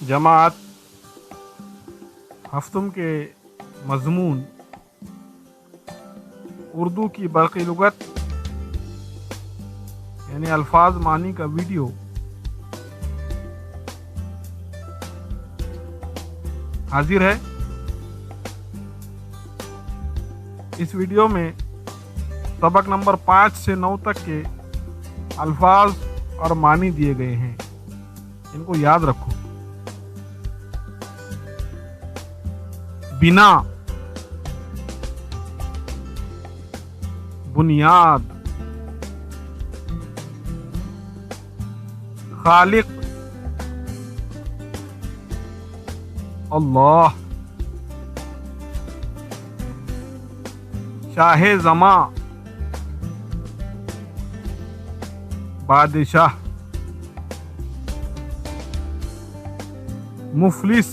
जमात हफ्तुम के मज़मून उर्दू की बरक़ी लुगत यानी अल्फाज मानी का वीडियो हाजिर है। इस वीडियो में सबक नंबर 5 से 9 तक के अल्फाज और मानी दिए गए हैं, इनको याद रखो। बिना, बुनियाद, खालिक, अल्लाह, शाहे ज़मा, बादशाह, मुफलिस,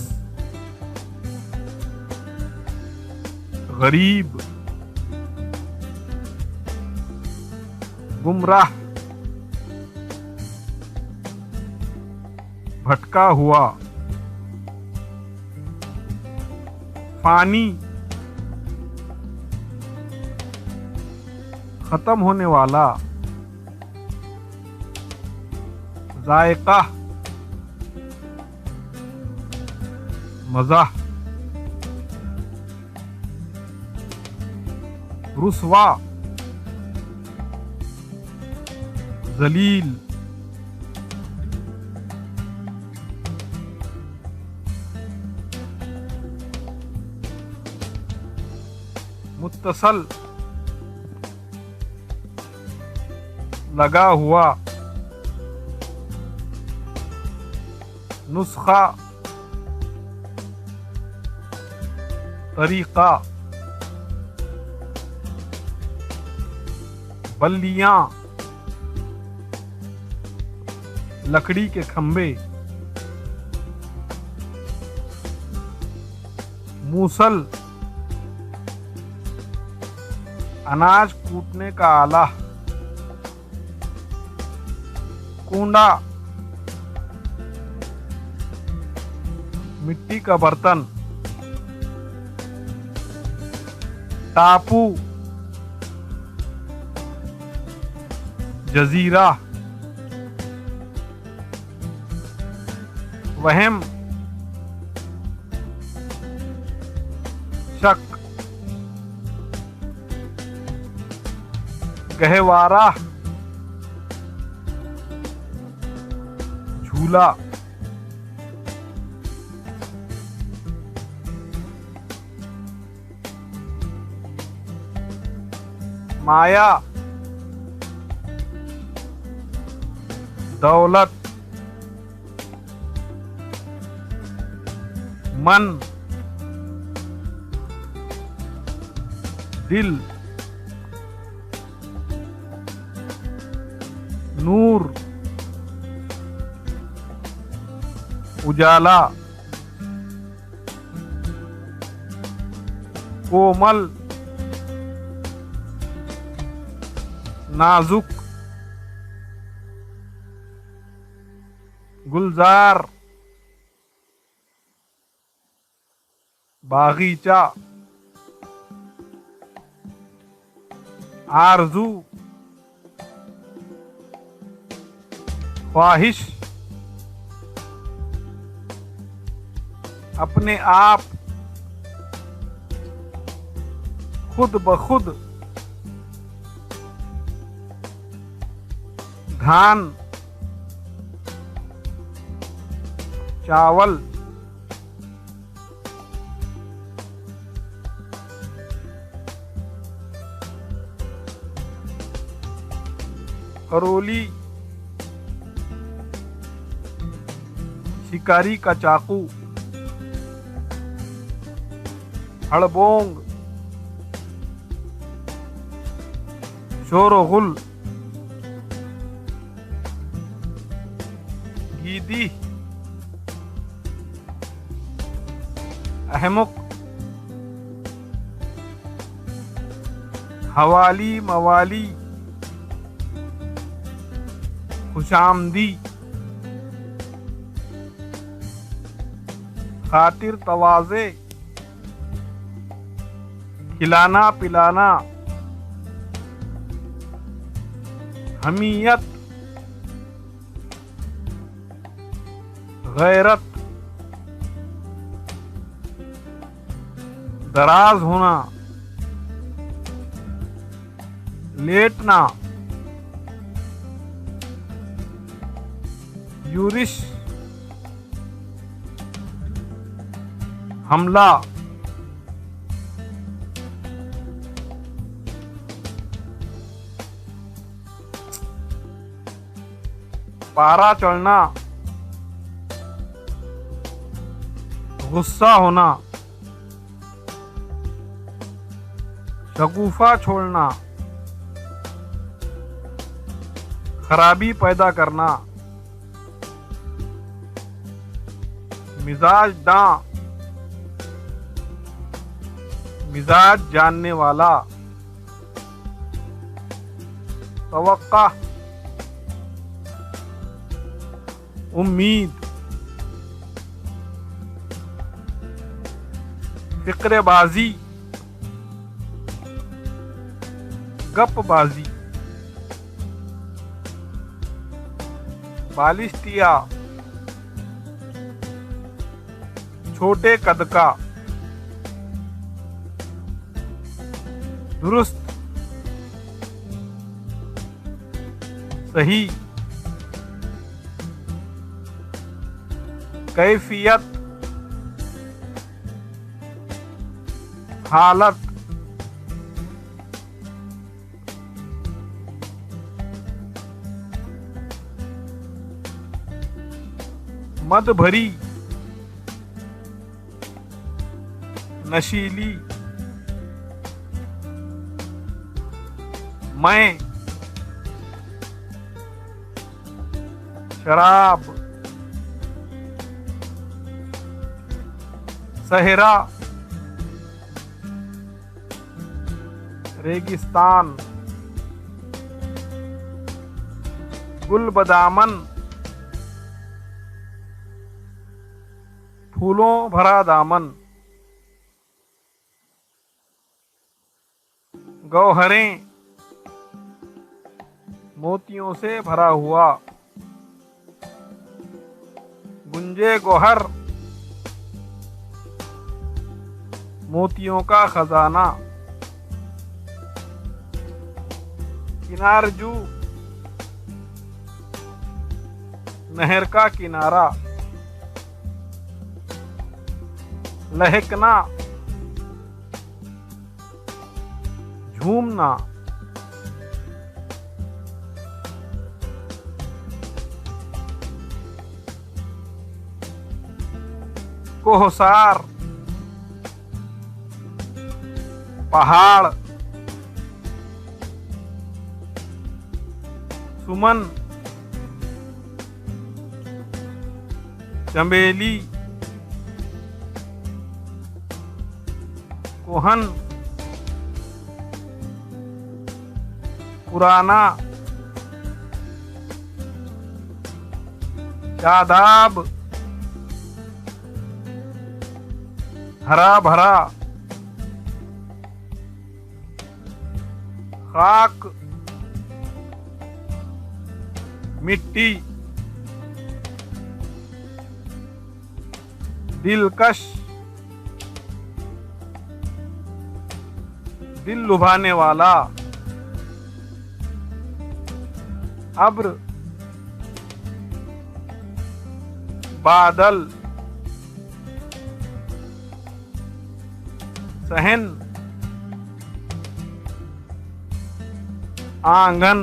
गरीब, गुमराह, भटका हुआ, फानी, खत्म होने वाला, जायका, मज़ा, रुस्वा, जलील, मुत्तसल, लगा हुआ, नुस्खा, तरीका, बल्लियां, लकड़ी के खंभे, मूसल, अनाज कूटने का आला, कूंडा, मिट्टी का बर्तन, टापू, जजीरा, वहम, शक, गहवारा, झूला, माया, दौलत, मन, दिल, नूर, उजाला, कोमल, नाजुक, गुलजार, बागीचा, आरजू, ख्वाहिश, अपने आप, खुद ब खुद, धान, चावल, करोली, शिकारी का चाकू, हड़बोंग, शोरगुल, गीदी, अहमुक, हवाली, मवाली, खुशामदी, खातिर तवाज़े, खिलाना पिलाना, हमीयत, गैरत, दराज होना, लेटना, यूरिश, हमला, पारा चढ़ना, गुस्सा होना, शगुफा छोड़ना, खराबी पैदा करना, मिजाज दां, मिजाज जानने वाला, तवक्का, उम्मीद, फिक्रेबाजी, गपबाजी, बालिस्तिया, छोटे कद का, दुरुस्त, सही, कैफियत, हालत, मद भरी, नशीली, मैं, शराब, सहरा, रेगिस्तान, गुल बदामन, फूलों भरा दामन, गौहरें, मोतियों से भरा हुआ, गुंजे गोहर, मोतियों का खजाना, किनारजू, नहर का किनारा, लहकना, झूमना, कोहसार, पहाड़, सुमन, चमेली, कोहन, पुराना, शादाब, हरा भरा, खाक, मिट्टी, दिलकश, दिल लुभाने वाला, अब्र, बादल, सहन, आंगन,